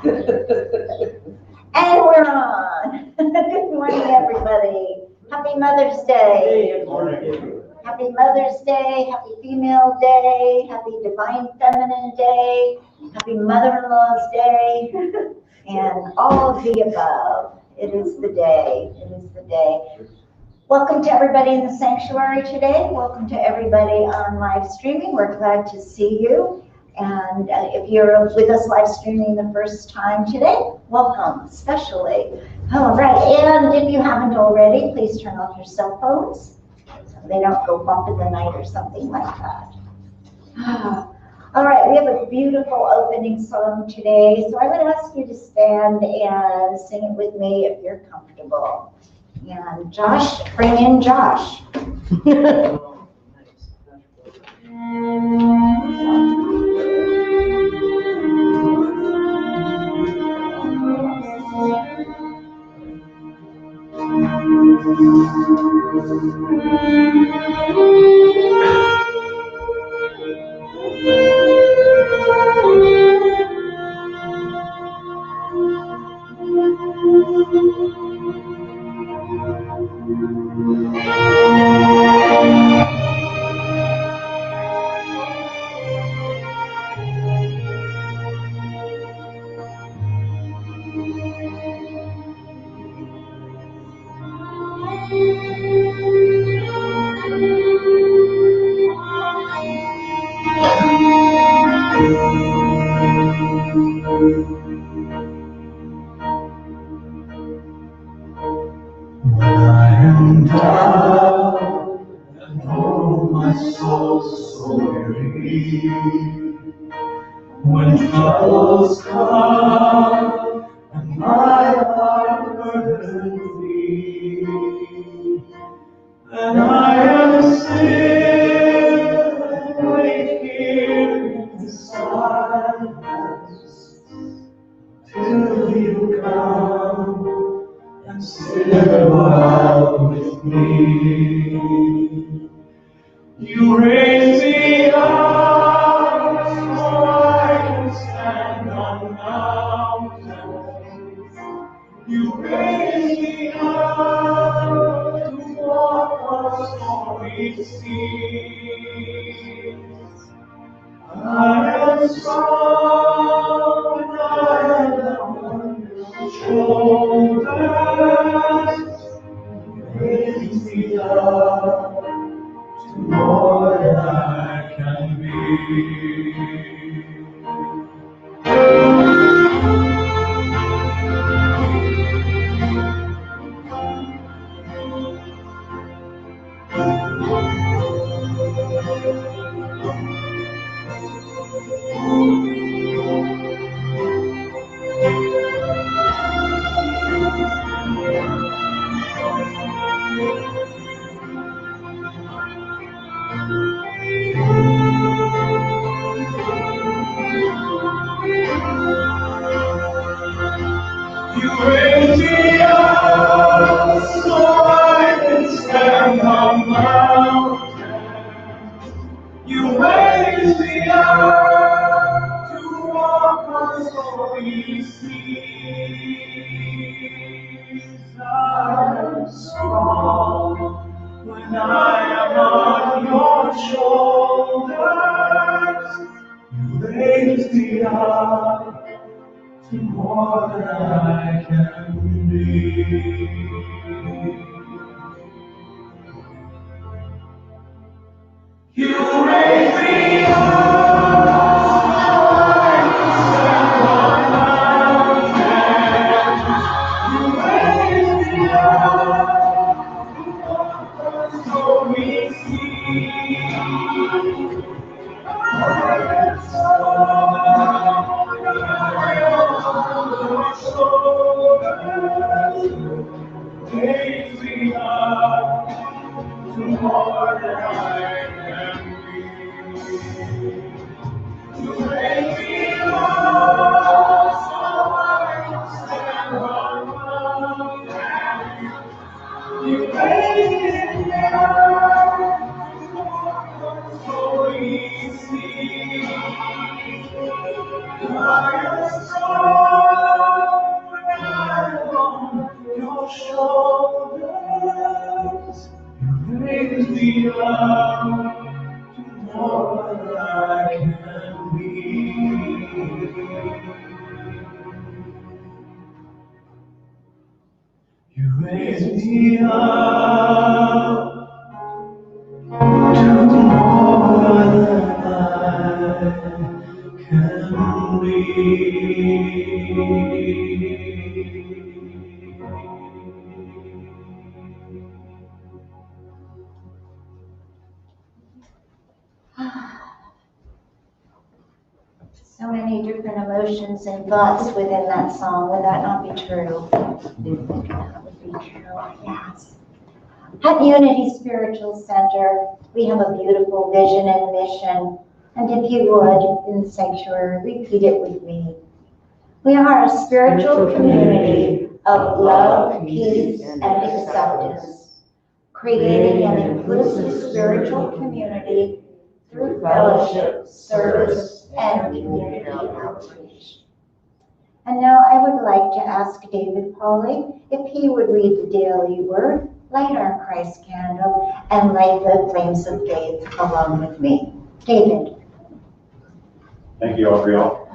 And we're on. Good morning, everybody. Happy Mother's Day. Good morning. Happy Mother's Day, happy Female Day, happy Divine Feminine Day, happy Mother-in-Law's Day, and all of the above. It is the day. It is the day. Welcome to everybody in the sanctuary today. Welcome to everybody on live streaming. We're glad to see you. And if you're with us live streaming the first time today, welcome, especially. All right, and if you haven't already, please turn off your cell phones so they don't go bump in the night or something like that. All right, we have a beautiful opening song today, so I would ask you to stand and sing it with me if you're comfortable. And Josh, bring in Josh. When troubles come and my heart burdens me, and I am still and wait here in silence till you come and sit a while with me. You raise me up so I can stand on mountains. You raise me up to walk on stormy seas. I am strong and I am on your shoulders. You raise me up more than I can be. You raise me up so I can stand on mountains. You raise me up to walk on stormy seas. I am strong when I am on your shoulders. You raise me up to more than I can be. You raise me up so I can stand on mountains. You raise me up to walk on stormy seas. I am strong when I am on your shoulders. raise me up to more than I can be. So many different emotions and thoughts within that song. Would that not be true? That would be true, yes. At Unity Spiritual Center, we have a beautiful vision and mission. And if you would, in the sanctuary, repeat it with me. We are a spiritual community of love, peace, and acceptance, creating an inclusive spiritual community through fellowship, service, and community outreach. And now I would like to ask David Pauly if he would read the daily word, light our Christ candle, and light the flames of faith along with me. David. Thank you, Audrielle.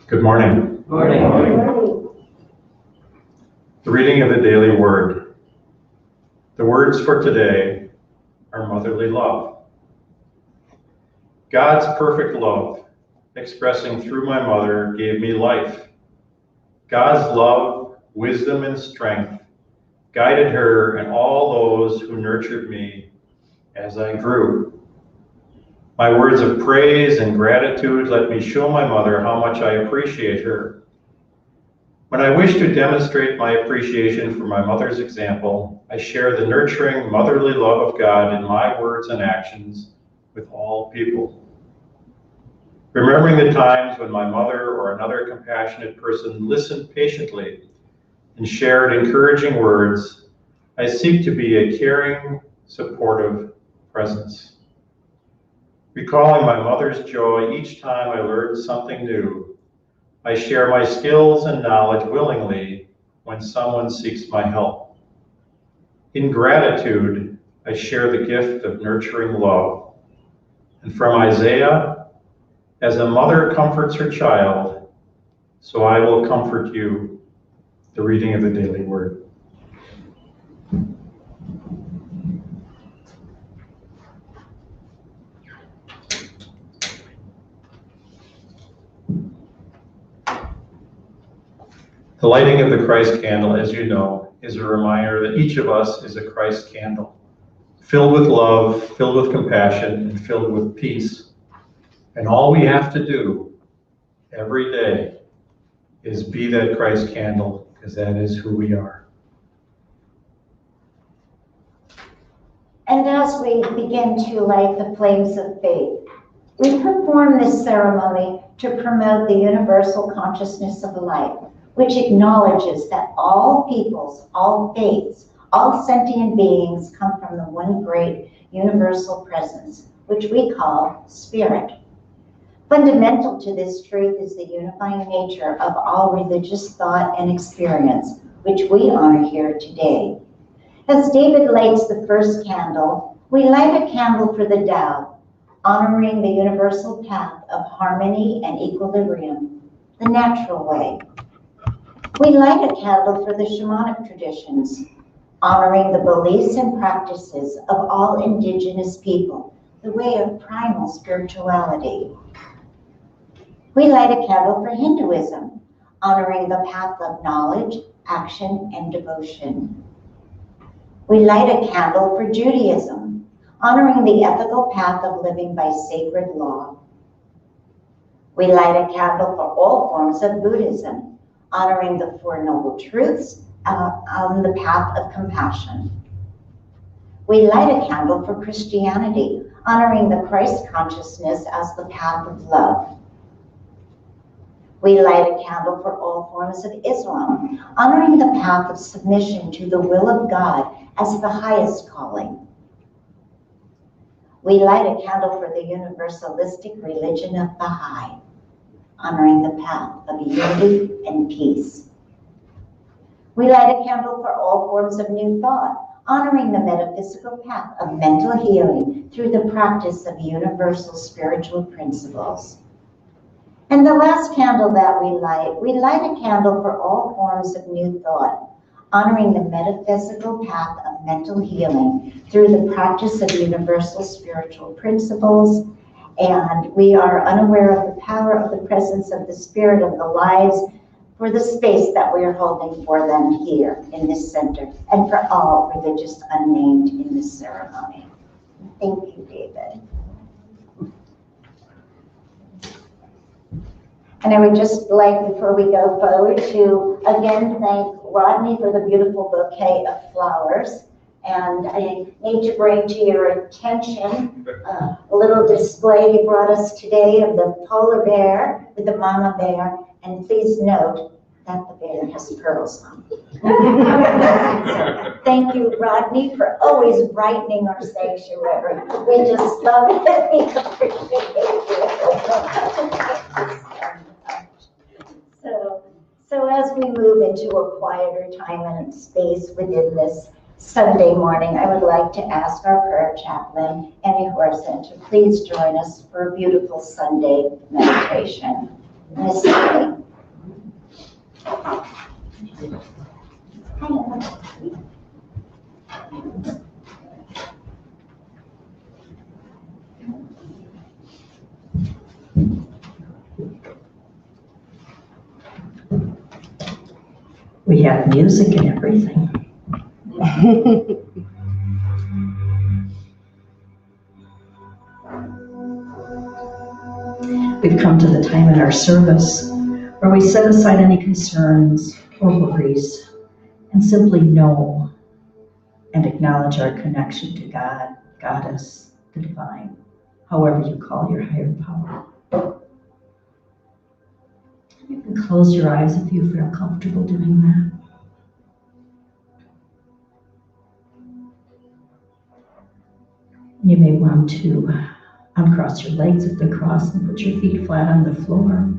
Good morning. Good morning. The reading of the daily word. The words for today are motherly love. God's perfect love, expressing through my mother, gave me life. God's love, wisdom, and strength guided her and all those who nurtured me as I grew. My words of praise and gratitude let me show my mother how much I appreciate her. When I wish to demonstrate my appreciation for my mother's example, I share the nurturing, motherly love of God in my words and actions with all people. Remembering the times when my mother or another compassionate person listened patiently and shared encouraging words, I seek to be a caring, supportive presence. Recalling my mother's joy each time I learned something new, I share my skills and knowledge willingly when someone seeks my help. In gratitude, I share the gift of nurturing love. And from Isaiah, as a mother comforts her child, so I will comfort you. The reading of the daily word. The lighting of the Christ candle, as you know, is a reminder that each of us is a Christ candle, filled with love, filled with compassion, and filled with peace. And all we have to do every day is be that Christ candle, because that is who we are. And as we begin to light the flames of faith, we perform this ceremony to promote the universal consciousness of life, which acknowledges that all peoples, all faiths, all sentient beings come from the one great universal presence, which we call spirit. Fundamental to this truth is the unifying nature of all religious thought and experience, which we honor here today. As David lights the first candle, we light a candle for the Tao, honoring the universal path of harmony and equilibrium, the natural way. We light a candle for the shamanic traditions, honoring the beliefs and practices of all indigenous people, the way of primal spirituality. We light a candle for Hinduism, honoring the path of knowledge, action, and devotion. We light a candle for Judaism, honoring the ethical path of living by sacred law. We light a candle for all forms of Buddhism, honoring the Four Noble Truths on the path of compassion. We light a candle for Christianity, honoring the Christ consciousness as the path of love. We light a candle for all forms of Islam, honoring the path of submission to the will of God as the highest calling. We light a candle for the universalistic religion of Baha'i, honoring the path of unity and peace. We light a candle for all forms of new thought, honoring the metaphysical path of mental healing through the practice of universal spiritual principles. And the last candle that we light a candle for all forms of new thought, honoring the metaphysical path of mental healing through the practice of universal spiritual principles. And we are unaware of the power of the presence of the spirit of the lives for the space that we are holding for them here in this center, and for all religious unnamed in this ceremony. Thank you, David. And I would just like, before we go forward, to again thank Rodney for the beautiful bouquet of flowers. And I need to bring to your attention a little display he brought us today of the polar bear with the mama bear. And please note that the bear has pearls on. So, thank you, Rodney, for always brightening our sanctuary. We just love it. We appreciate you. So as we move into a quieter time and space within this Sunday morning, I would like to ask our prayer chaplain, Annie Horson, to please join us for a beautiful Sunday meditation. Miss Annie. We have music and everything. We've come to the time in our service where we set aside any concerns or worries and simply know and acknowledge our connection to God, Goddess, the divine, however you call your higher power. You can close your eyes if you feel comfortable doing that. You may want to uncross your legs at the cross and put your feet flat on the floor.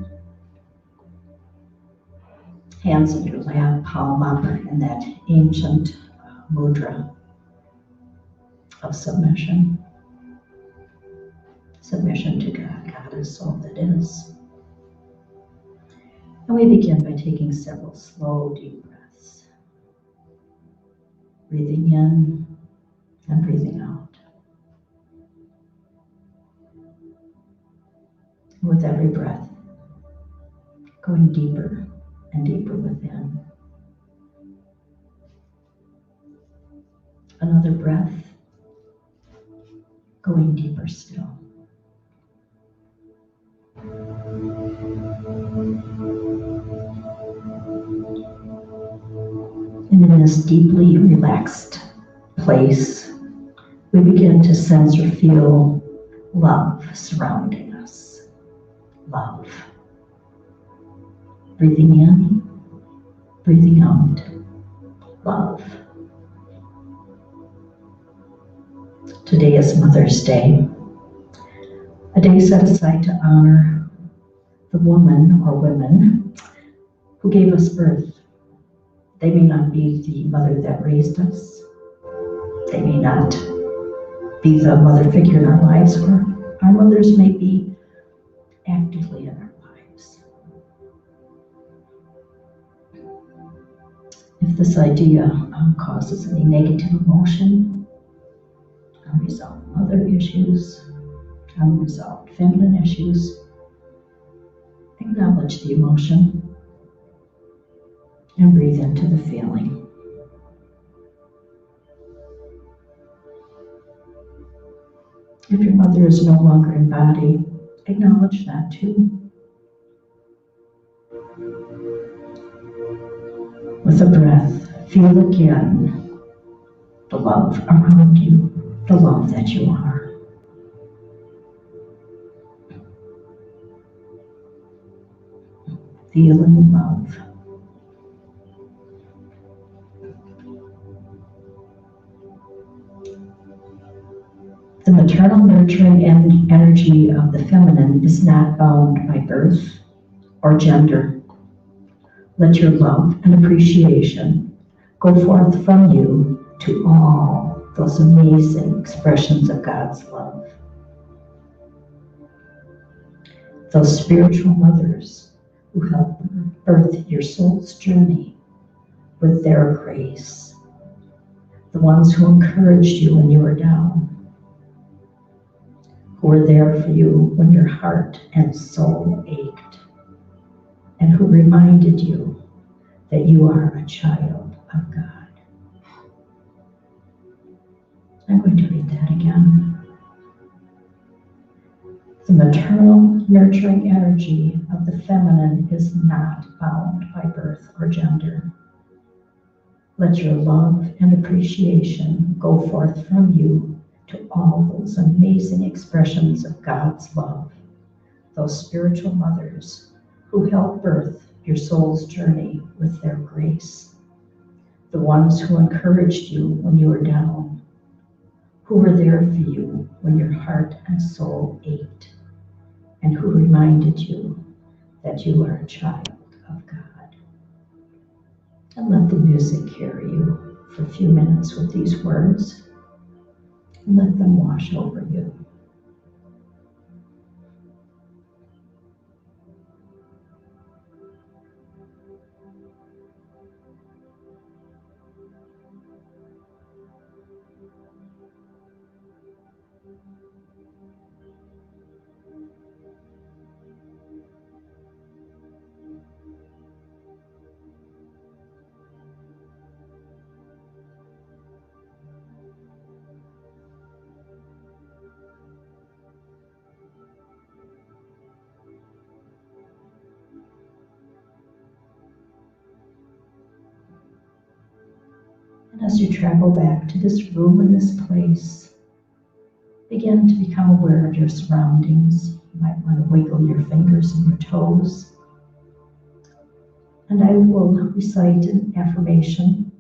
Hands in your lap, palm up in that ancient mudra of submission. Submission to God. God is all that is. And we begin by taking several slow, deep breaths. Breathing in and breathing out. With every breath, going deeper and deeper within. Another breath, going deeper still. And in this deeply relaxed place, we begin to sense or feel love surrounding us. Love. Breathing in, breathing out. Love. Today is Mother's Day, a day set aside to honor the woman or women who gave us birth. They may not be the mother that raised us. They may not be the mother figure in our lives, or our mothers may be actively in our lives. If this idea causes any negative emotion, unresolved mother issues, unresolved feminine issues, acknowledge the emotion and breathe into the feeling. If your mother is no longer in body, acknowledge that too. With a breath, feel again the love around you, the love that you are. Feeling love. The maternal nurturing and energy of the feminine is not bound by birth or gender. Let your love and appreciation go forth from you to all those amazing expressions of God's love. those spiritual mothers who help birth your soul's journey with their grace, the ones who encouraged you when you were down, who were there for you when your heart and soul ached, and who reminded you that you are a child of God. I'm going to read that again. The maternal, nurturing energy of the feminine is not bound by birth or gender. Let your love and appreciation go forth from you to all those amazing expressions of God's love, those spiritual mothers who help birth your soul's journey with their grace, the ones who encouraged you when you were down, who were there for you when your heart and soul ached, and who reminded you that you are a child of God. And let the music carry you for a few minutes with these words, and let them wash over you. And as you travel back to this room and this place, begin to become aware of your surroundings. You might want to wiggle your fingers and your toes. And I will recite an affirmation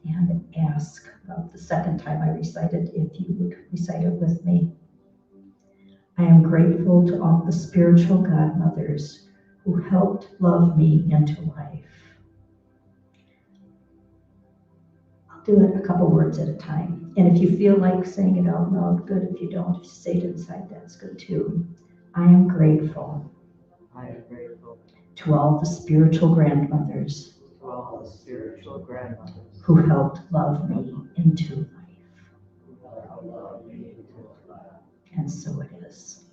and ask the second time I recite it, if you would recite it with me. I am grateful to all the spiritual godmothers who helped love me into life. Do it a couple words at a time. And if you feel like saying it out loud, good. If you don't, if you say it inside, that's good too. I am grateful. I am grateful To all the spiritual grandmothers to all the spiritual grandmothers who helped love me into life. who have loved me into life. And so it is.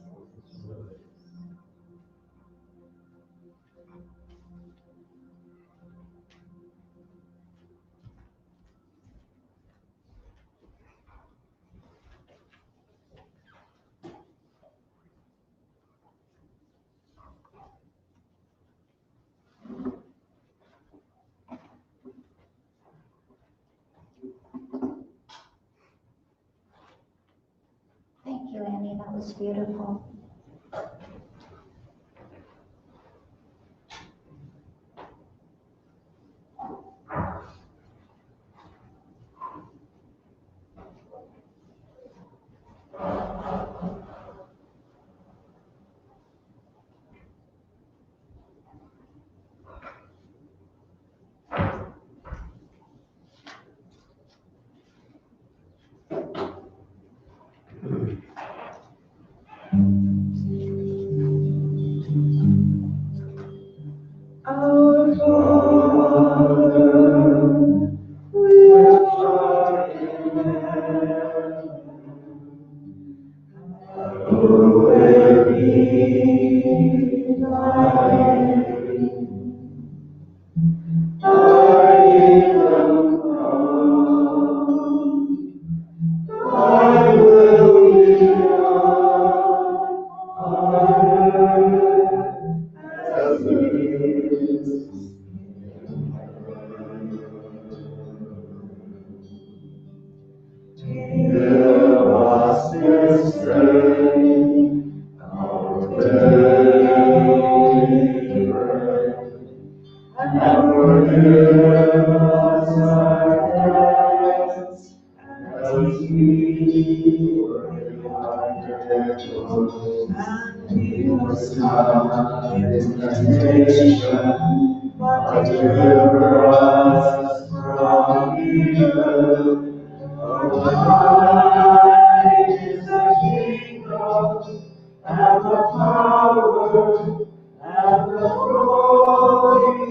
Thank you, Annie, that was beautiful. Our Father, which art in heaven, hallowed be thy name. Thy kingdom come, thy will be done on earth as it is in heaven. Give us this day our daily bread, and forgive us our debts, as we forgive our debtors. And lead us not into temptation, but deliver us from evil. For thine is the kingdom, and the power, and the glory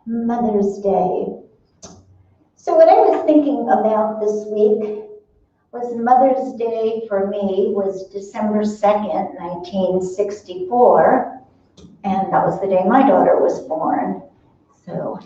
Mother's Day. So what I was thinking about this week was Mother's Day for me was December 2nd, 1964, and that was the day my daughter was born. So,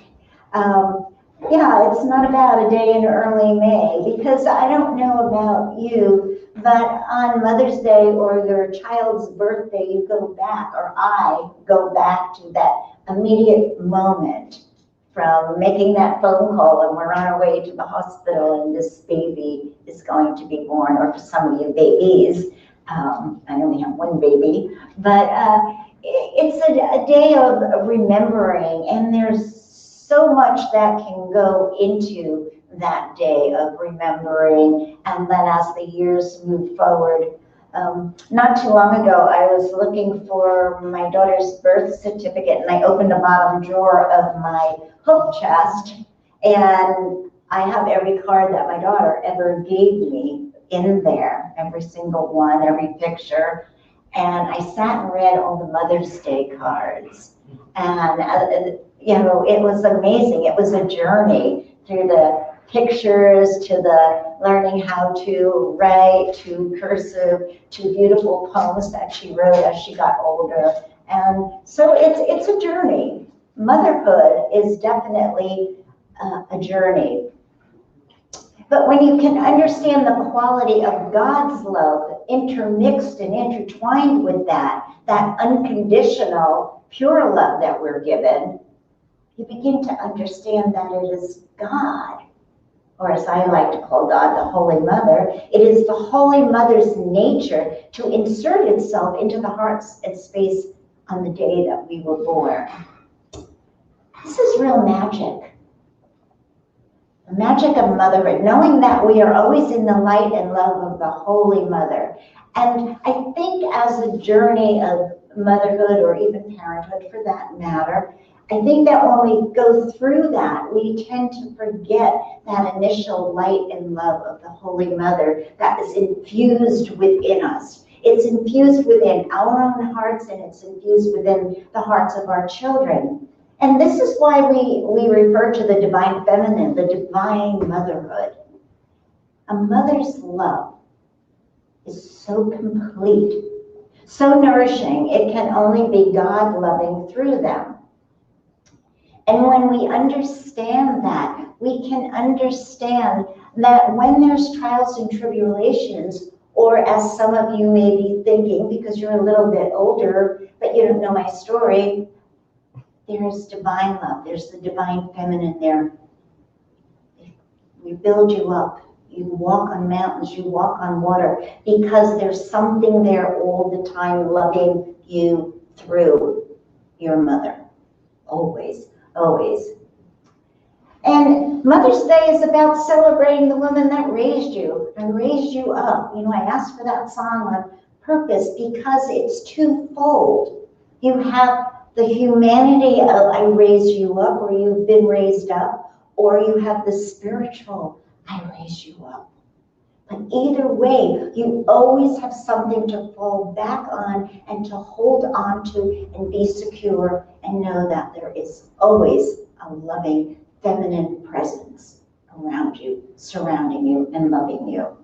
yeah, it's not about a day in early May, because I don't know about you, but on Mother's Day or your child's birthday, you go back, or I go back to that immediate moment from making that phone call and we're on our way to the hospital and this baby is going to be born, or for some of you babies. I only have one baby, but it's a day of remembering, and there's so much that can go into that day of remembering. And then as the years move forward, not too long ago, I was looking for my daughter's birth certificate, and I opened the bottom drawer of my hope chest, and I have every card that my daughter ever gave me in there, every single one, every picture. And I sat and read all the Mother's Day cards. And, you know, it was amazing. It was a journey through the pictures, to the learning how to write, to cursive, to beautiful poems that she wrote as she got older. And so it's a journey. Motherhood is definitely a journey. But when you can understand the quality of God's love intermixed and intertwined with that unconditional, pure love that we're given, you begin to understand that it is God, or as I like to call God, the Holy Mother. It is the Holy Mother's nature to insert itself into the hearts and space on the day that we were born. This is real magic. The magic of motherhood, knowing that we are always in the light and love of the Holy Mother. And I think as a journey of motherhood, or even parenthood for that matter, I think that when we go through that, we tend to forget that initial light and love of the Holy Mother that is infused within us. It's infused within our own hearts, and it's infused within the hearts of our children. And this is why we refer to the divine feminine, the divine motherhood. A mother's love is so complete, so nourishing, it can only be God loving through them. And when we understand that, we can understand that when there's trials and tribulations, or as some of you may be thinking, because you're a little bit older, but you don't know my story, there's divine love, there's the divine feminine there. We build you up. You walk on mountains, you walk on water, because there's something there all the time loving you through your mother. Always, always. And Mother's Day is about celebrating the woman that raised you and raised you up. You know, I asked for that song on purpose because it's twofold. You have the humanity of I raised you up, or you've been raised up, or you have the spiritual, I raised you up. But either way, you always have something to fall back on and to hold on to and be secure and know that there is always a loving feminine presence around you, surrounding you, and loving you.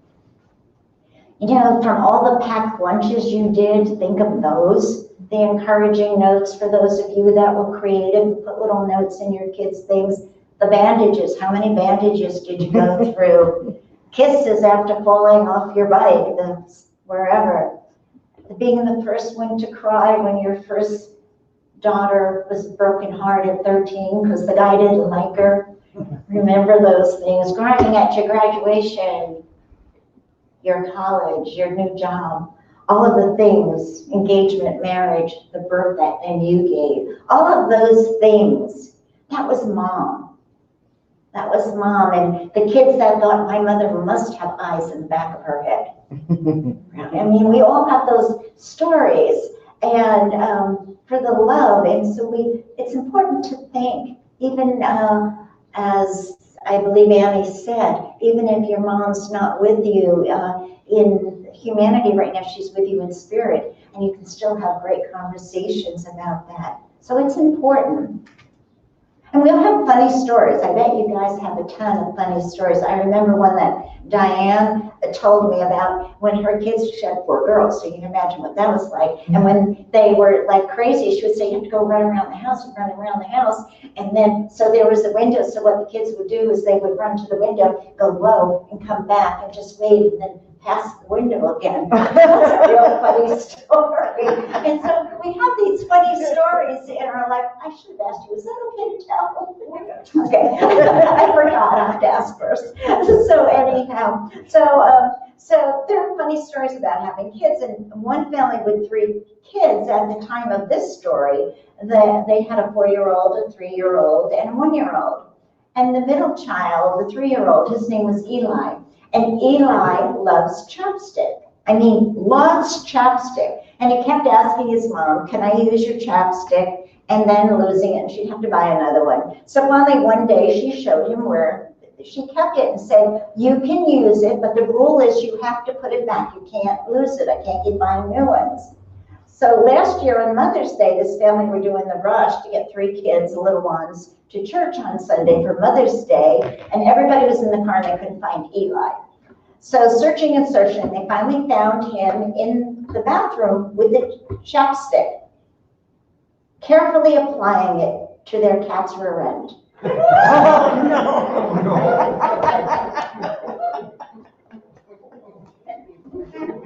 You know, from all the packed lunches you did, think of those. The encouraging notes for those of you that were creative, put little notes in your kids' things. The bandages, how many bandages did you go through? Kisses after falling off your bike, wherever. Being the first one to cry when your first daughter was broken heart at 13 because the guy didn't like her. Remember those things. Crying at your graduation, your college, your new job. All of the things, engagement, marriage, the birth that then you gave, all of those things, that was mom. That was mom. And the kids that thought my mother must have eyes in the back of her head. I mean, we all have those stories, and for the love, and so it's important to think, even as I believe Annie said, even if your mom's not with you in humanity right now, she's with you in spirit, and you can still have great conversations about that. So it's important. And we'll have funny stories. I bet you guys have a ton of funny stories. I remember one that Diane told me about when her kids, she had 4 girls, so you can imagine what that was like. And when they were like crazy, she would say, you have to go run around the house and run around the house. And then, so there was a window, so what the kids would do is they would run to the window, go low, and come back and just wait, and then pass the window again. That's a real funny story. And so we have these funny stories in our life. I should have asked you, is that okay to tell? Okay, I forgot, I have to ask first. So anyhow, so there are funny stories about having kids, and one family with 3 kids at the time of this story, they had a 4-year-old, a 3-year-old, and a 1-year-old. And the middle child, the 3-year-old, his name was Eli. And Eli loves chapstick. I mean, loves chapstick. And he kept asking his mom, can I use your chapstick? And then losing it, and she'd have to buy another one. So finally, one day, she showed him where she kept it and said, you can use it, but the rule is you have to put it back. You can't lose it. I can't keep buying new ones. So last year on Mother's Day, this family were doing the rush to get 3 kids, little ones, to church on Sunday for Mother's Day, and everybody was in the car and they couldn't find Eli. So searching and searching, they finally found him in the bathroom with the chapstick, carefully applying it to their cat's rear end. Oh, no.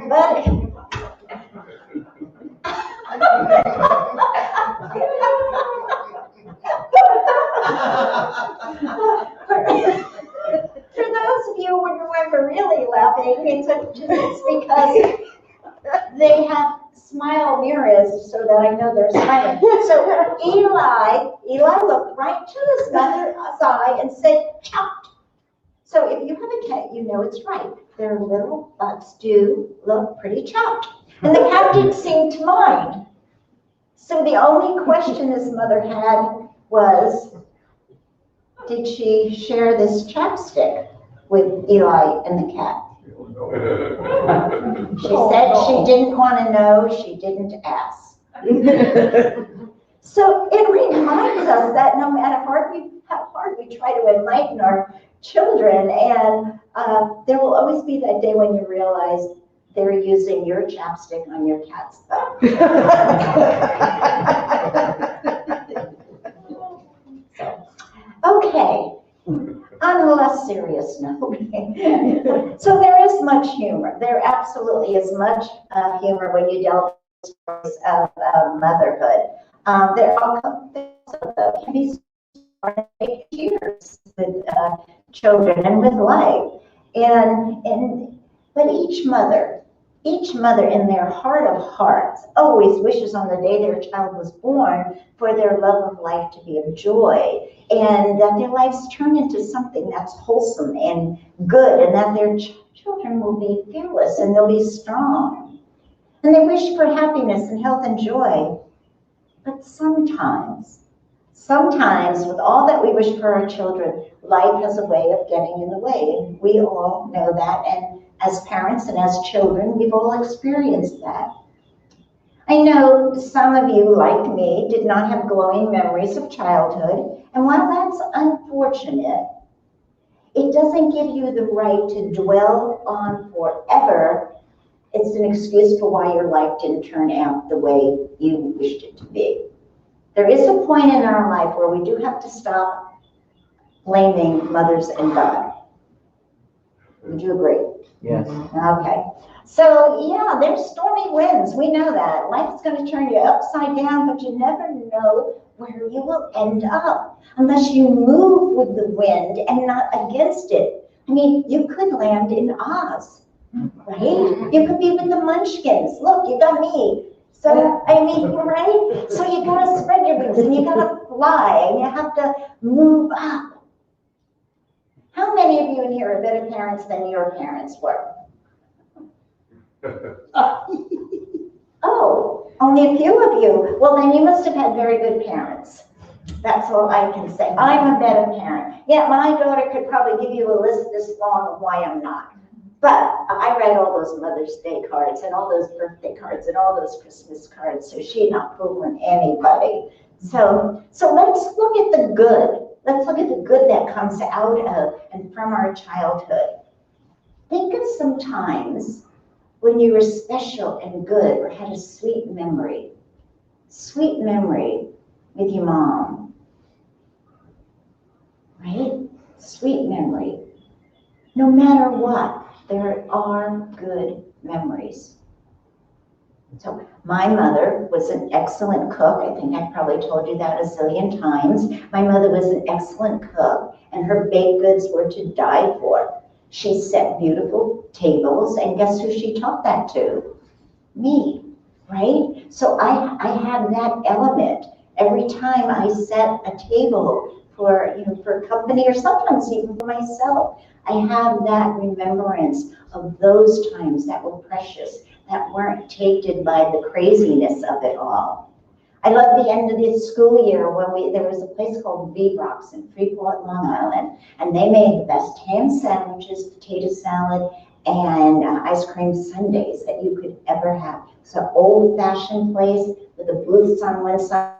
But for those of you who remember really laughing, it's because they have smile mirrors so that I know they're smiling. So Eli looked right to his mother's eye and said, chopped. So if you have a cat, you know it's right. Their little butts do look pretty chopped. And the cat didn't seem to mind. So the only question his mother had was, did she share this chapstick with Eli and the cat? She said she didn't want to know, she didn't ask. So it reminds us that no matter how hard we try to enlighten our children, and there will always be that day when you realize they're using your chapstick on your cat's butt. Okay. On a less serious note, so there is much humor. There absolutely is much humor when you delve into stories of motherhood. There also can be tears with children and with life, but each mother in their heart of hearts always wishes on the day their child was born for their love of life to be of joy, and that their lives turn into something that's wholesome and good, and that their children will be fearless and they'll be strong. And they wish for happiness and health and joy. But sometimes with all that we wish for our children, life has a way of getting in the way, and we all know that, and as parents and as children, we've all experienced that. I know some of you, like me, did not have glowing memories of childhood, and while that's unfortunate, it doesn't give you the right to dwell on forever. It's an excuse for why your life didn't turn out the way you wished it to be. There is a point in our life where we do have to stop blaming mothers and God. Would you agree? Yes. Okay. So yeah, there's stormy winds. We know that. Life is going to turn you upside down, but you never know where you will end up unless you move with the wind and not against it. I mean, you could land in Oz, right? You could be with the Munchkins. Look, you got me. So, I mean, right? So you got to spread your wings and you got to fly and you have to move up. How many of you in here are better parents than your parents were? only a few of you. Well, then you must have had very good parents. That's all I can say. I'm a better parent. Yeah, my daughter could probably give you a list this long of why I'm not. But I read all those Mother's Day cards and all those birthday cards and all those Christmas cards, so she's not fooling anybody. So let's look at the good. Let's look at the good that comes out of and from our childhood. Think of some times when you were special and good or had a sweet memory with your mom, right? Sweet memory. No matter what, there are good memories. So my mother was an excellent cook. I think I've probably told you that a zillion times. My mother was an excellent cook, and her baked goods were to die for. She set beautiful tables, and guess who she taught that to? Me, right? So I have that element every time I set a table for company, or sometimes even for myself. I have that remembrance of those times that were precious, that weren't tainted by the craziness of it all. I love the end of the school year when there was a place called V-Brox in Freeport, Long Island, and they made the best ham sandwiches, potato salad, and ice cream sundaes that you could ever have. It's an old-fashioned place with the booths on one side,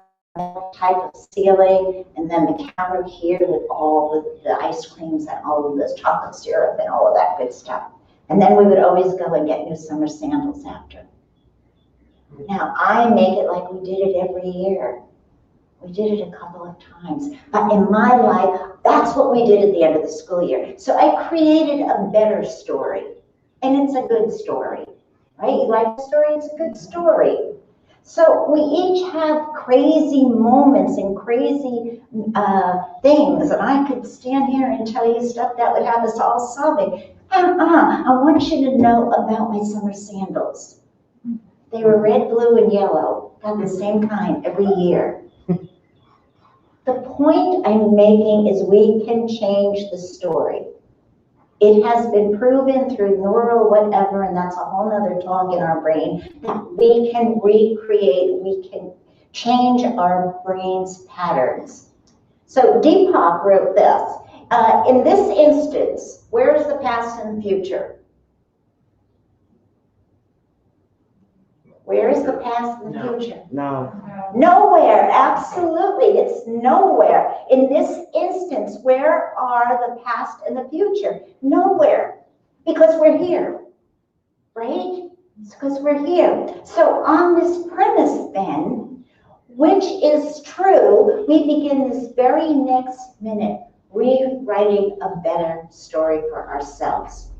type of ceiling, and then the counter here with all the ice creams and all of this chocolate syrup and all of that good stuff. And then we would always go and get new summer sandals after. Now, I make it like we did it every year. We did it a couple of times. But in my life, that's what we did at the end of the school year. So I created a better story. And it's a good story, right? You like the story? It's a good story. So we each have crazy moments and crazy things. And I could stand here and tell you stuff that would have us all sobbing. I want you to know about my summer sandals. They were red, blue, and yellow. Got the same kind every year. The point I'm making is we can change the story. It has been proven through neural whatever, and that's a whole nother talk in our brain, that we can recreate, we can change our brain's patterns. So Deepak wrote this. In this instance, where is the past and the future? Where is the past and the future? No. Nowhere, absolutely, it's nowhere. In this instance, where are the past and the future? Nowhere, because we're here, right? It's because we're here. So on this premise then, which is true, we begin this very next minute rewriting a better story for ourselves.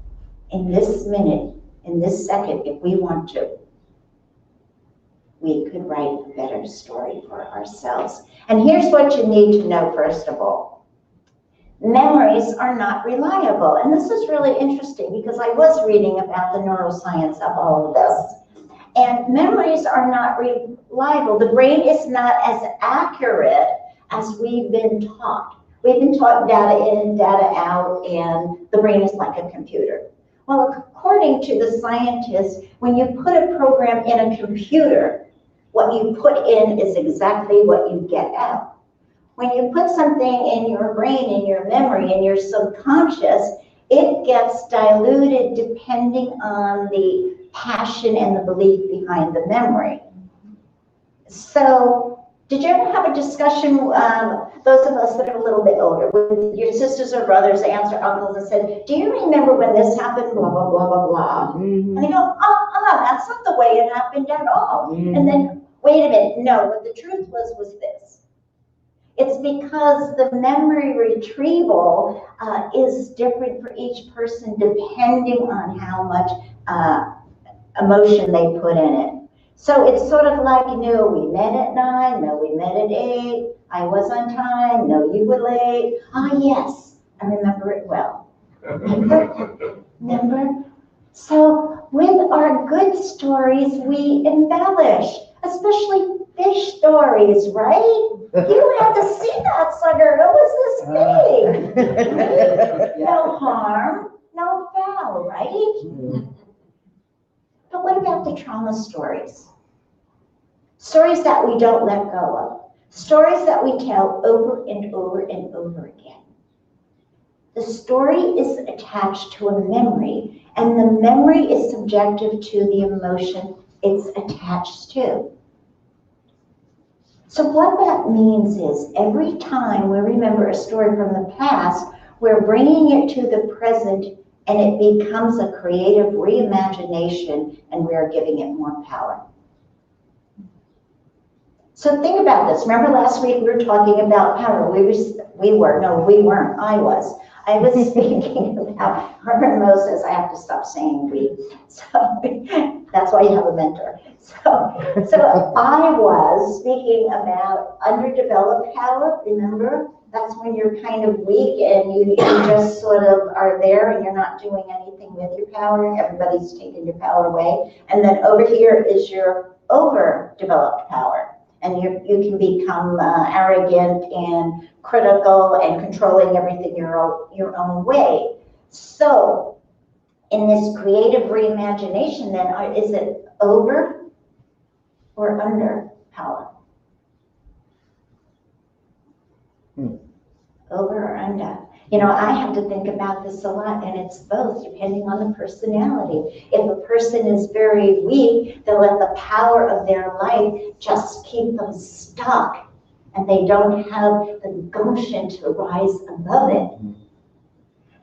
In this minute, in this second, if we want to, we could write a better story for ourselves. And here's what you need to know, first of all. Memories are not reliable. And this is really interesting because I was reading about the neuroscience of all of this. And memories are not reliable. The brain is not as accurate as we've been taught. We've been taught data in, data out, and the brain is like a computer. Well, according to the scientists, when you put a program in a computer, what you put in is exactly what you get out. When you put something in your brain, in your memory, in your subconscious, it gets diluted depending on the passion and the belief behind the memory. So, did you ever have a discussion, those of us that are a little bit older, with your sisters or brothers, aunts or uncles, and said, do you remember when this happened, blah, blah, blah, blah, blah. And they go, that's not the way it happened at all. And then, wait a minute, no, what the truth was this. It's because the memory retrieval is different for each person depending on how much emotion they put in it. So it's sort of like, no, we met at 9, no, we met at 8, I was on time, no, you were late. Yes, I remember it well. Remember? So with our good stories, we embellish, especially fish stories, right? You had to see that sucker, it was this big. No harm, no foul, right? But what about the trauma stories? stories that we don't let go of, stories that we tell over and over and over again. The story is attached to a memory, and the memory is subjective to the emotion it's attached to. So what that means is every time we remember a story from the past, we're bringing it to the present, and it becomes a creative reimagination, and we are giving it more power. So think about this. Remember last week we were talking about power. I was. I was speaking about, remember Moses, I have to stop saying we. So that's why you have a mentor. So I was speaking about underdeveloped power, remember? That's when you're kind of weak and you just sort of are there and you're not doing anything with your power. Everybody's taking your power away. And then over here is your overdeveloped power. And you can become arrogant and critical and controlling everything your own way. So in this creative reimagination then, is it over or under power? Over or under? You know, I have to think about this a lot, and it's both, depending on the personality. If a person is very weak, they'll let the power of their life just keep them stuck, and they don't have the gumption to rise above it.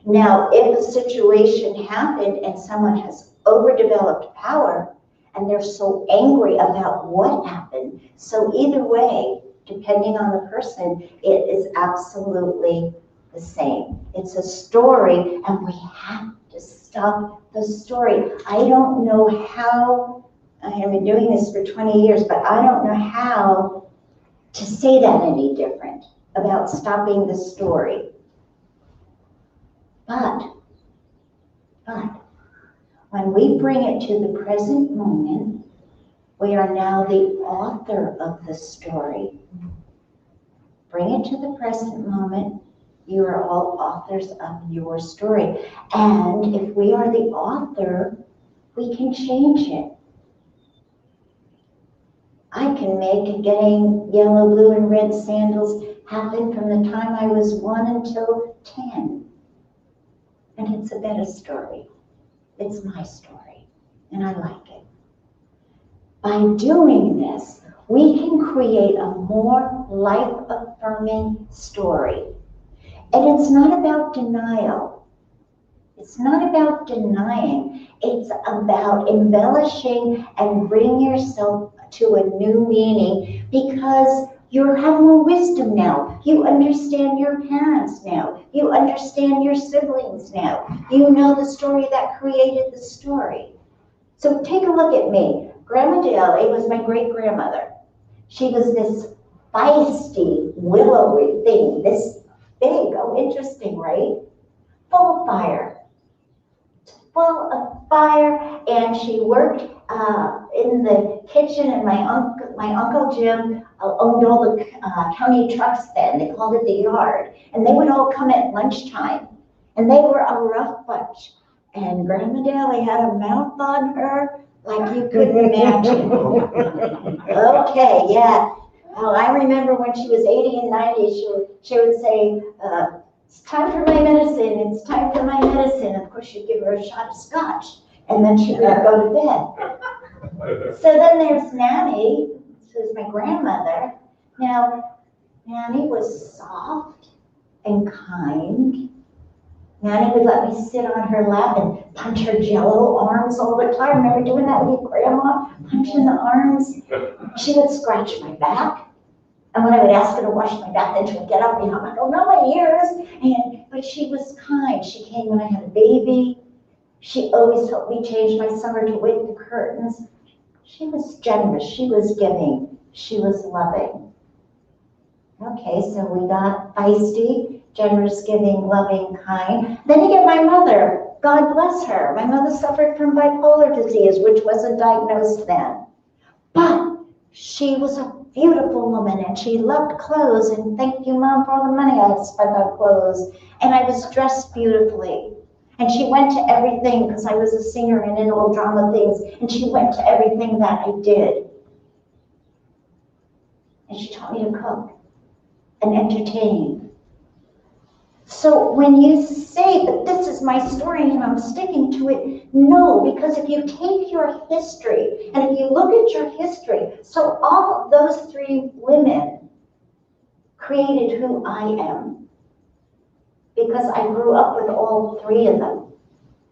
Now, if a situation happened and someone has overdeveloped power, and they're so angry about what happened, so either way, depending on the person, it is absolutely the same. It's a story, and we have to stop the story. I don't know how, I have been doing this for 20 years, but I don't know how to say that any different about stopping the story. But when we bring it to the present moment, we are now the author of the story. Bring it to the present moment. You are all authors of your story. And if we are the author, we can change it. I can make getting yellow, blue, and red sandals happen from the time I was 1 until 10. And it's a better story. It's my story, and I like it. By doing this, we can create a more life-affirming story. And it's not about denial. It's not about denying. It's about embellishing and bringing yourself to a new meaning, because you have more wisdom now. You understand your parents now. You understand your siblings now. You know the story that created the story. So take a look at me. Grandma Daly was my great-grandmother. She was this feisty, willowy thing, this big, oh, interesting, right? Full of fire. Full of fire, and she worked in the kitchen, and my Uncle Jim owned all the county trucks then. They called it the yard. And they would all come at lunchtime, and they were a rough bunch. And Grandma Daly had a mouth on her like you couldn't imagine. Okay, yeah. Well, I remember when she was 80 and 90, she would say, it's time for my medicine, it's time for my medicine. Of course, she'd give her a shot of scotch, and then she would go to bed. So then there's Nanny, who's my grandmother. Now, Nanny was soft and kind. Nanny would let me sit on her lap and punch her jello arms all the time. Remember doing that with your grandma? Punching the arms. She would scratch my back. And when I would ask her to wash my back, then she would get up and I'm like, oh, not my ears. But she was kind. She came when I had a baby. She always helped me change my summer to wait the curtains. She was generous. She was giving. She was loving. Okay, so we got feisty, generous, giving, loving, kind. Then you get my mother. God bless her. My mother suffered from bipolar disease, which wasn't diagnosed then. But she was a beautiful woman, and she loved clothes, and thank you, Mom, for all the money I had spent on clothes. And I was dressed beautifully. And she went to everything, because I was a singer and in all drama things, and she went to everything that I did. and she taught me to cook and entertain. So when you say that this is my story and I'm sticking to it, no, because if you take your history and if you look at your history, so all of those three women created who I am because I grew up with all three of them.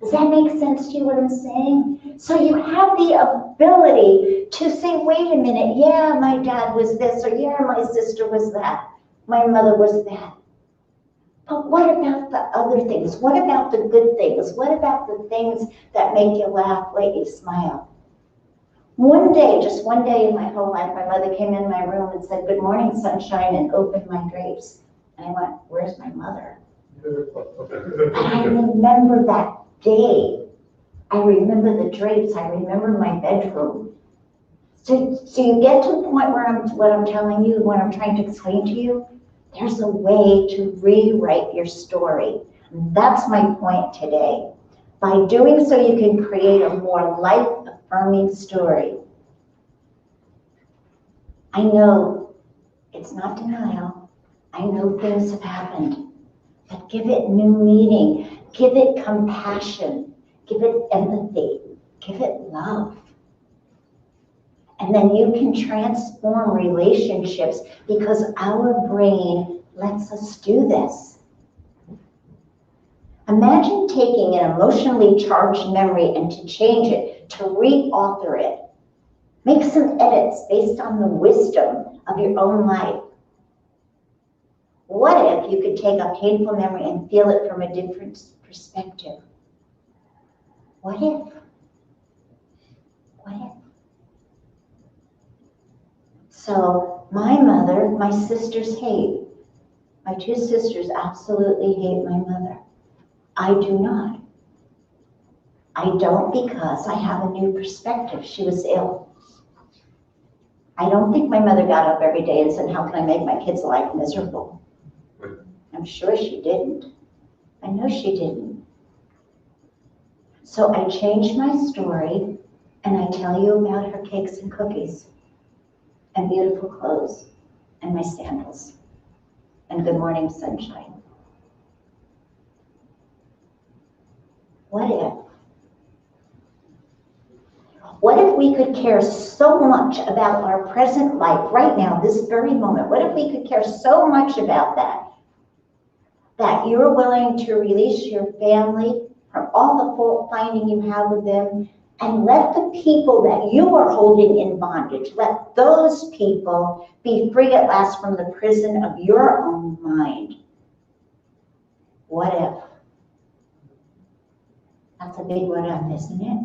Does that make sense to you what I'm saying? So you have the ability to say, wait a minute, yeah, my dad was this, or yeah, my sister was that, my mother was that. But what about the other things? What about the good things? What about the things that make you laugh, make you smile? One day, just one day in my whole life, my mother came in my room and said, "Good morning, sunshine," and opened my drapes. And I went, "Where's my mother?" And I remember that day. I remember the drapes. I remember my bedroom. So you get to the point where what I'm telling you, what I'm trying to explain to you, there's a way to rewrite your story. And that's my point today. By doing so, you can create a more life-affirming story. I know it's not denial. I know things have happened. But give it new meaning. Give it compassion. Give it empathy. Give it love. And then you can transform relationships because our brain lets us do this. Imagine taking an emotionally charged memory and to change it, to reauthor it. Make some edits based on the wisdom of your own life. What if you could take a painful memory and feel it from a different perspective? What if? What if? So my mother, my sisters hate. My two sisters absolutely hate my mother. I do not. I don't because I have a new perspective. She was ill. I don't think my mother got up every day and said, "How can I make my kids' life miserable?" I'm sure she didn't. I know she didn't. So I changed my story and I tell you about her cakes and cookies and beautiful clothes and my sandals and good morning sunshine. What if? What if we could care so much about our present life right now, this very moment? What if we could care so much about that you're willing to release your family from all the fault finding you have with them and let the people that you are holding in bondage, let those people be free at last from the prison of your own mind? What if? That's a big what if, isn't it?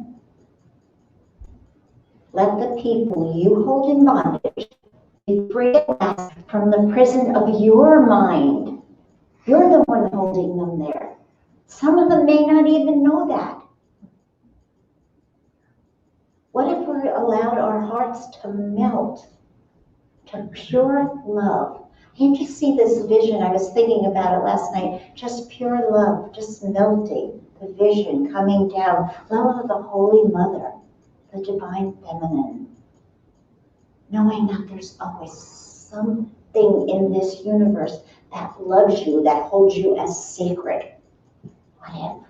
Let the people you hold in bondage be free at last from the prison of your mind. You're the one holding them there. Some of them may not even know that. What if we allowed our hearts to melt to pure love? Can't you see this vision? I was thinking about it last night. Just pure love, just melting, the vision coming down. Love of the Holy Mother, the Divine Feminine. Knowing that there's always something in this universe that loves you, that holds you as sacred. What if?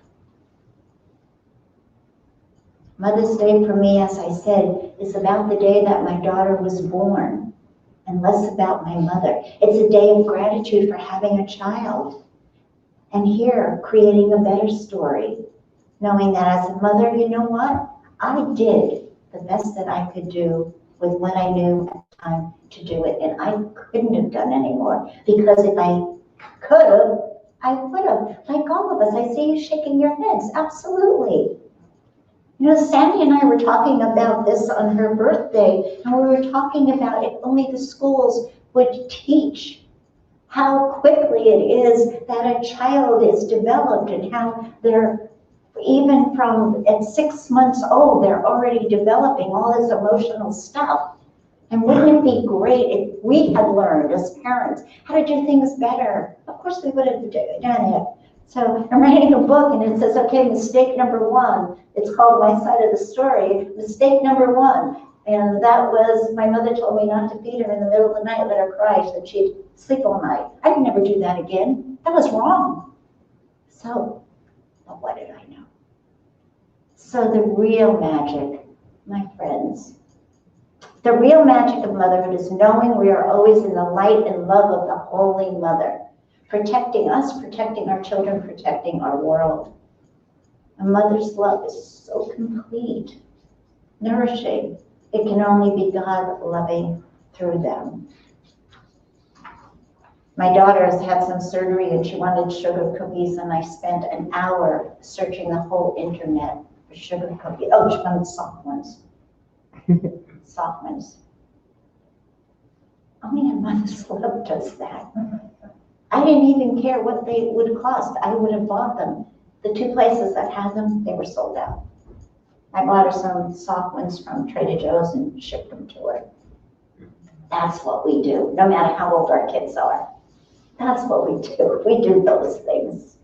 Mother's Day for me, as I said, is about the day that my daughter was born and less about my mother. It's a day of gratitude for having a child and here creating a better story, knowing that as a mother, you know what? I did the best that I could do with what I knew at the time to do it, and I couldn't have done any more because if I could have, I would have. Like all of us, I see you shaking your heads. Absolutely. You know, Sandy and I were talking about this on her birthday, and we were talking about if only the schools would teach how quickly it is that a child is developed and how they're, even from at 6 months old, they're already developing all this emotional stuff. And wouldn't it be great if we had learned as parents how to do things better? Of course we would have done it. So I'm writing a book and it says, okay, mistake number 1. It's called My Side of the Story. Mistake number 1, And that was, my mother told me not to feed her in the middle of the night, let her cry, so she'd sleep all night. I'd never do that again. That was wrong. So, but what did I know? So the real magic, my friends, the real magic of motherhood is knowing we are always in the light and love of the Holy Mother, protecting us, protecting our children, protecting our world. A mother's love is so complete, nourishing. It can only be God loving through them. My daughter has had some surgery and she wanted sugar cookies, and I spent an hour searching the whole internet for sugar cookies. Oh, she wanted soft ones. Soft ones. Only a mother's love does that. I didn't even care what they would cost. I would have bought them. The 2 places that had them, they were sold out. I bought her some soft ones from Trader Joe's and shipped them to her. That's what we do, no matter how old our kids are. That's what we do. We do those things.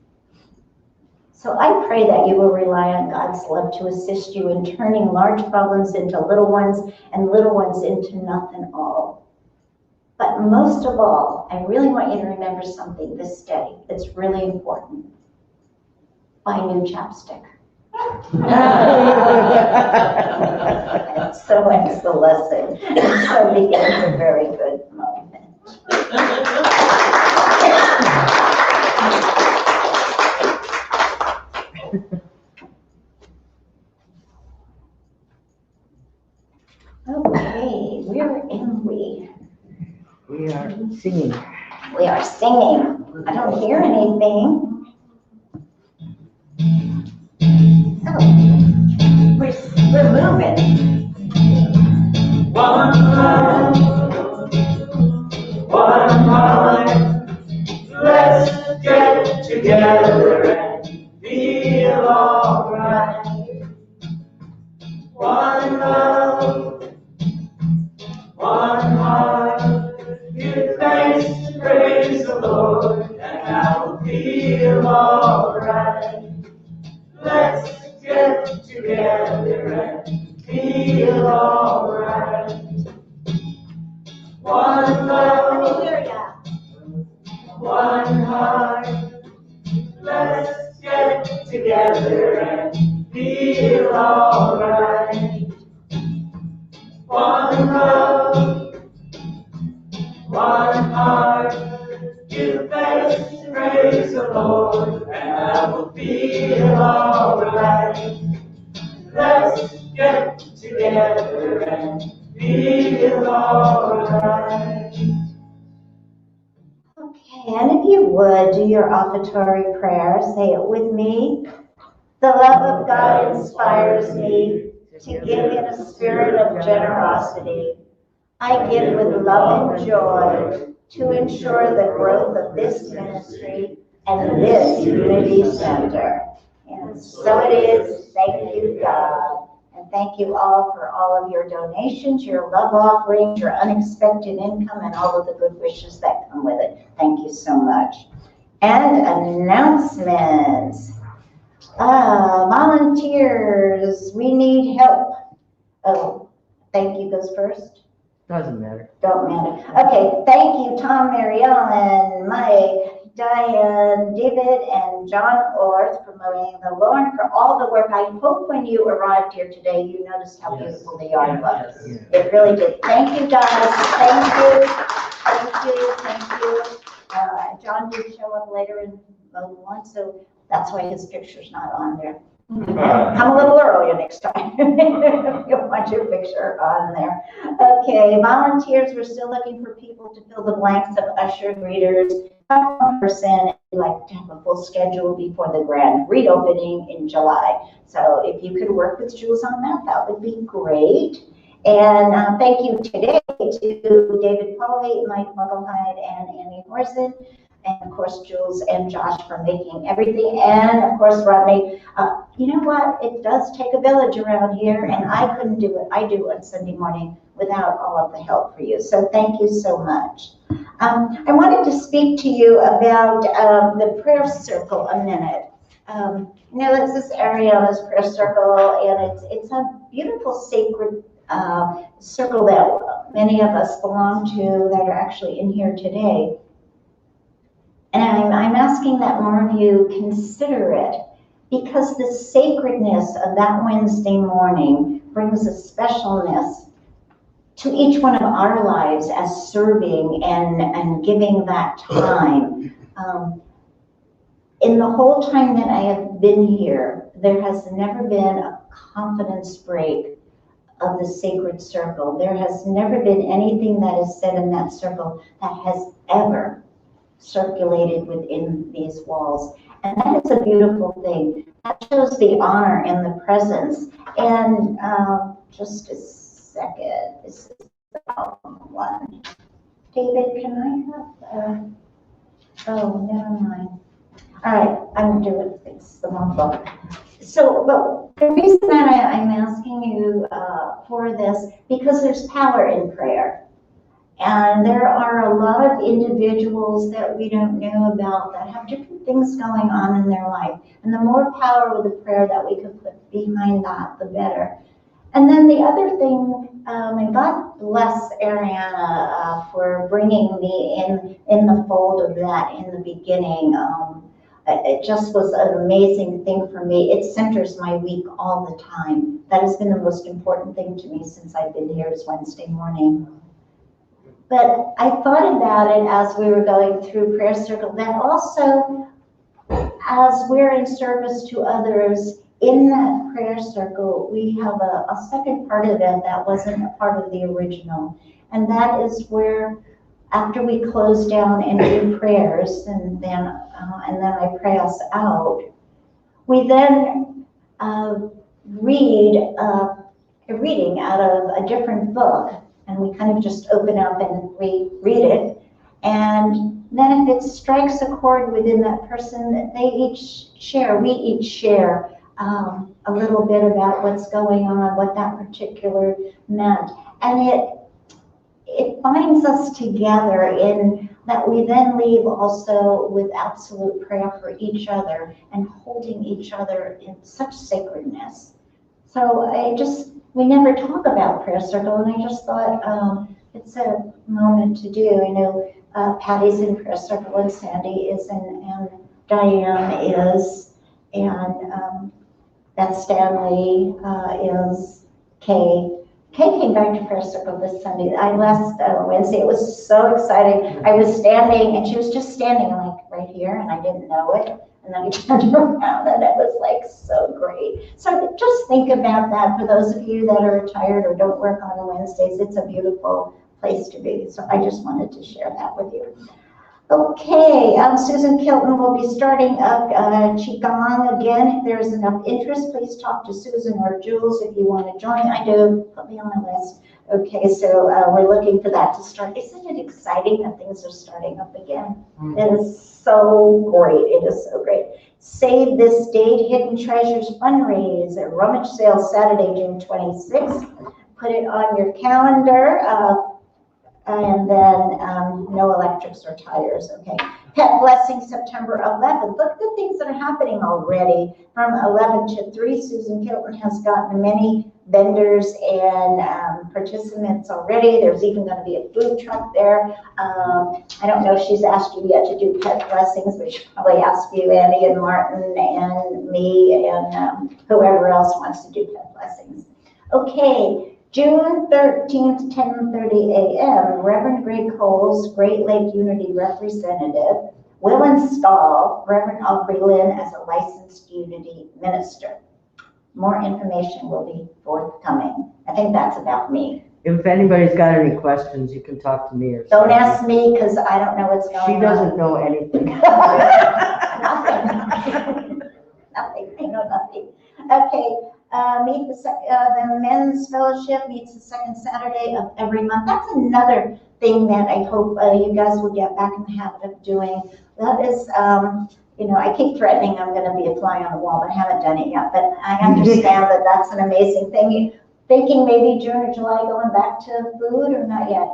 So I pray that you will rely on God's love to assist you in turning large problems into little ones and little ones into nothing all. But most of all, I really want you to remember something this day. It's really important. Buy new chapstick. And so ends the lesson. And so begins a very good moment. Okay, where am we? We are singing. We are singing. I don't hear anything. Oh, we're moving. One love, one heart. Let's get together and feel alright. One love, one heart. Give thanks, praise the Lord, and I'll feel alright. Let's get together and feel alright. One love, one heart. Let's get together and feel alright. One love, one heart. Give thanks, praise the Lord, and I will feel alright. Let's get together and feel alright. Okay, and if you would, do your offertory prayer. Say it with me. The love of God inspires me to give in a spirit of generosity. I give with love and joy to ensure the growth of this ministry and this unity center. And so it is. Thank you, God. And thank you all for all of your donations, your love offerings, your unexpected income, and all of the good wishes that come with it. Thank you so much. And announcements. Volunteers, we need help. Oh, thank you goes first. Doesn't matter. Don't matter. Okay, thank you, Tom, Mary Ellen, Mike, Diane, David, and John Orth promoting the Lord for all the work. I hope when you arrived here today, you noticed how beautiful the yard was. Yes. It really did. Thank you, guys. Thank you. Thank you. Thank you. John did show up later in mode 1, so that's why his picture's not on there. Come a little earlier next time. You'll want your picture on there. Okay, volunteers, we're still looking for people to fill the blanks of usher, greeters, person. We'd like to have a full schedule before the grand reopening in July. So if you could work with Jules on that, that would be great. And thank you today to David Pauly, Mike Mugglehyde, and Annie Horson. And of course, Jules and Josh for making everything. And of course, Rodney, you know what? It does take a village around here, and I couldn't do what I do on Sunday morning without all of the help for you. So thank you so much. I wanted to speak to you about the prayer circle a minute. You know, this is Ariana's prayer circle, and it's a beautiful sacred circle that many of us belong to that are actually in here today. And I'm asking that more of you consider it, because the sacredness of that Wednesday morning brings a specialness to each one of our lives as serving and giving that time. In the whole time that I have been here, there has never been a confidence break of the sacred circle. There has never been anything that is said in that circle that has ever circulated within these walls. And that is a beautiful thing. That shows the honor and the presence. And just a second, this is about one. David, can I have, oh, never mind. All right, I'm doing it, it's the wrong book. So, but the reason that I'm asking you for this, because there's power in prayer. And there are a lot of individuals that we don't know about that have different things going on in their life. And the more power with the prayer that we could put behind that, the better. And then the other thing, and God bless Ariana for bringing me in the fold of that in the beginning. It just was an amazing thing for me. It centers my week all the time. That has been the most important thing to me since I've been here is Wednesday morning. But I thought about it as we were going through prayer circle, that also as we're in service to others in that prayer circle, we have a second part of it that wasn't a part of the original. And that is where after we close down and do prayers, and then I pray us out, we then read a reading out of a different book. And we kind of just open up and we read it. And then if it strikes a chord within that person, we each share a little bit about what's going on, what that particular meant. And it binds us together in that we then leave also with absolute prayer for each other and holding each other in such sacredness. So we never talk about prayer circle, and I just thought it's a moment to do. I know Patty's in prayer circle, and Sandy is, and Diane is, and Beth Stanley is, Kay. Kay came back to prayer circle this Sunday. Last Wednesday, it was so exciting. I was standing, and she was just standing like right here, and I didn't know it. And then I turned around, and it was like so great. So just think about that for those of you that are retired or don't work on Wednesdays. It's a beautiful place to be. So I just wanted to share that with you. Okay, Susan Kilton will be starting up Qigong again. If there's enough interest, please talk to Susan or Jules if you want to join. I do, put me on the list. Okay, so we're looking for that to start. Isn't it exciting that things are starting up again? It is so great. It is so great. Save this date, Hidden Treasures fundraise, a rummage sale Saturday, June 26th. Put it on your calendar. And then no electrics or tires, okay. Pet Blessing, September 11th. Look at the things that are happening already. From 11 to 3, Susan Kilton has gotten many vendors and participants already. There's even going to be a food truck there. I don't know if she's asked you yet to do Pet Blessings, but she'll probably ask you, Annie and Martin and me and whoever else wants to do Pet Blessings. Okay. June 13th, 10:30 a.m., Reverend Greg Coles, Great Lake Unity representative, will install Reverend Aubrey Lynn as a licensed Unity minister. More information will be forthcoming. I think that's about me. If anybody's got any questions, you can talk to me. Or don't ask me because I don't know what's going on. She doesn't know anything. Nothing. Nothing. I know nothing. Okay. The Men's Fellowship meets the second Saturday of every month. That's another thing that I hope you guys will get back in the habit of doing. That is, I keep threatening I'm going to be a fly on the wall, but I haven't done it yet. But I understand that that's an amazing thing. Thinking maybe June or July going back to food or not yet?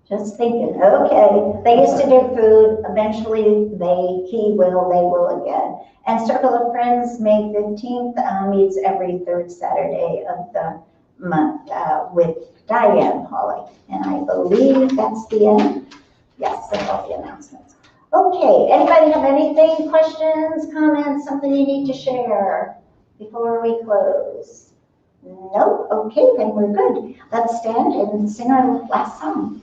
Just thinking, okay, they used to do food, eventually they will again. And Circle of Friends, May 15th, meets every third Saturday of the month with Diane Hawley. And I believe that's the end. Yes, that's all the announcements. Okay, anybody have anything, questions, comments, something you need to share before we close? No? Okay, then we're good. Let's stand and sing our last song.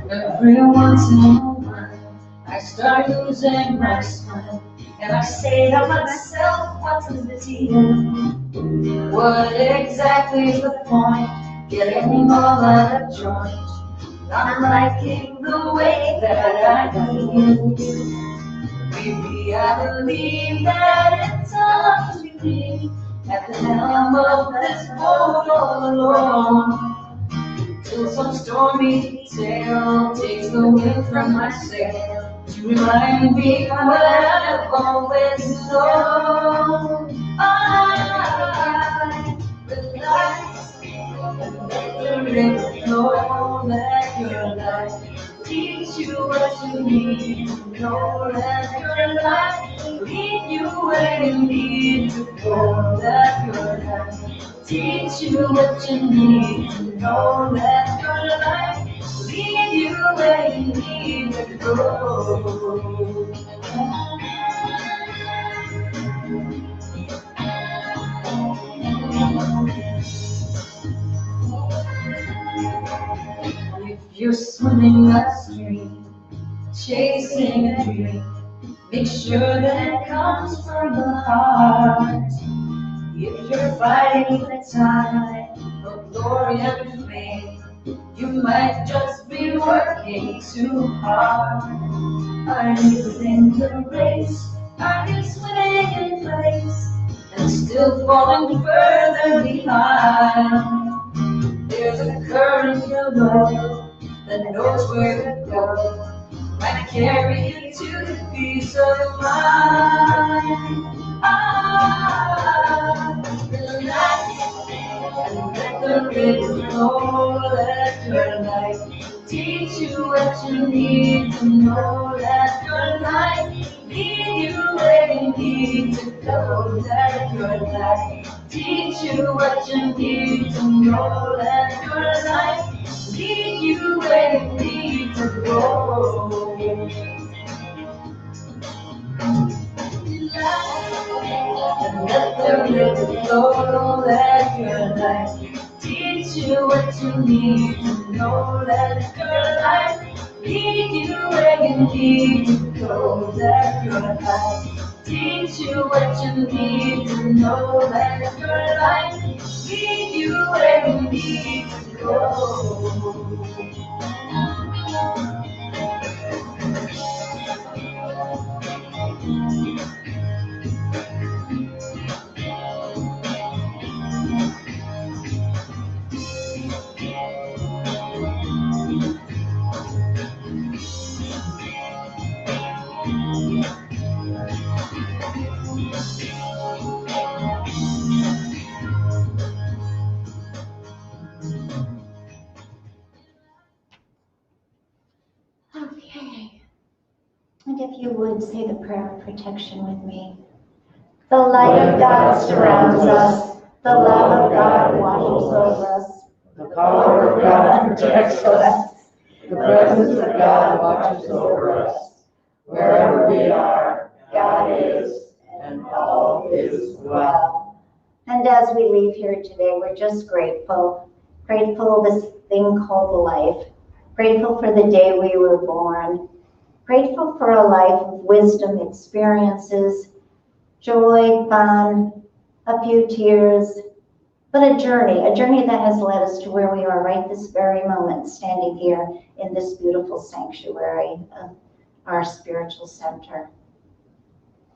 Every once in a while, I start losing my smile, and I say to myself, what's the deal? What exactly is the point? Getting all out of joint, not liking the way that I feel. Maybe I believe that it's up to me at the helm of this boat all alone. Till some stormy tale takes the wind from my sail to remind me what I've always known. I relax and let the river flow. Let your life teach you what you need to know. Let your life lead you where you need to go. Let your life teach you what you need to know. Let your life lead you where you need to go. If you're swimming upstream, chasing a dream, make sure that it comes from the heart. If you're fighting the tide of glory and fame, you might just be working too hard. Are you in the race? Are you swimming in place and still falling further behind? There's a current below that knows where to go, might carry you to the peace of mind. Relax and let the river flow. Let your life teach you what you need to know. Let your life lead you where you need to go. Let your life teach you what you need to know. Let your life lead you where you need to go. And let the river flow. Let your life teach you what you need to know. Let your life lead you where you need to go. Let your life teach you what you need to know. Let your life lead you where you need to go. Okay. And if you would say the prayer of protection with me. The light of God surrounds us. The love of God watches over us. The power of God protects us. The presence of God watches over us. Wherever we are, God is, and all is well. And as we leave here today, we're just grateful. Grateful this thing called life. Grateful for the day we were born. Grateful for a life of wisdom, experiences, joy, fun, a few tears, but a journey that has led us to where we are right this very moment, standing here in this beautiful sanctuary of our spiritual center.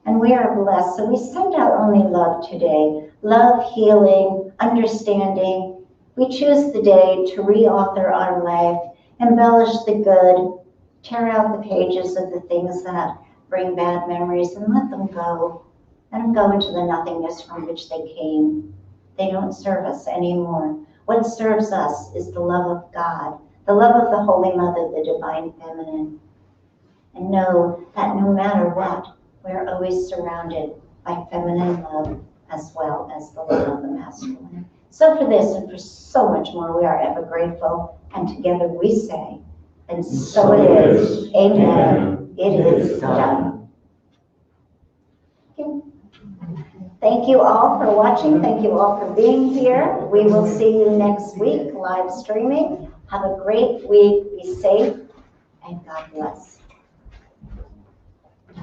And we are blessed, so we send out only love today. Love, healing, understanding. We choose the day to reauthor our life, embellish the good, tear out the pages of the things that bring bad memories and let them go. Let them go into the nothingness from which they came. They don't serve us anymore. What serves us is the love of God, the love of the Holy Mother, the Divine Feminine. And know that no matter what, we're always surrounded by feminine love as well as the love of the masculine. So for this and for so much more, we are ever grateful. And together we say, and so it is. Amen. It is done. Thank you all for watching. Thank you all for being here. We will see you next week, live streaming. Have a great week. Be safe, and God bless.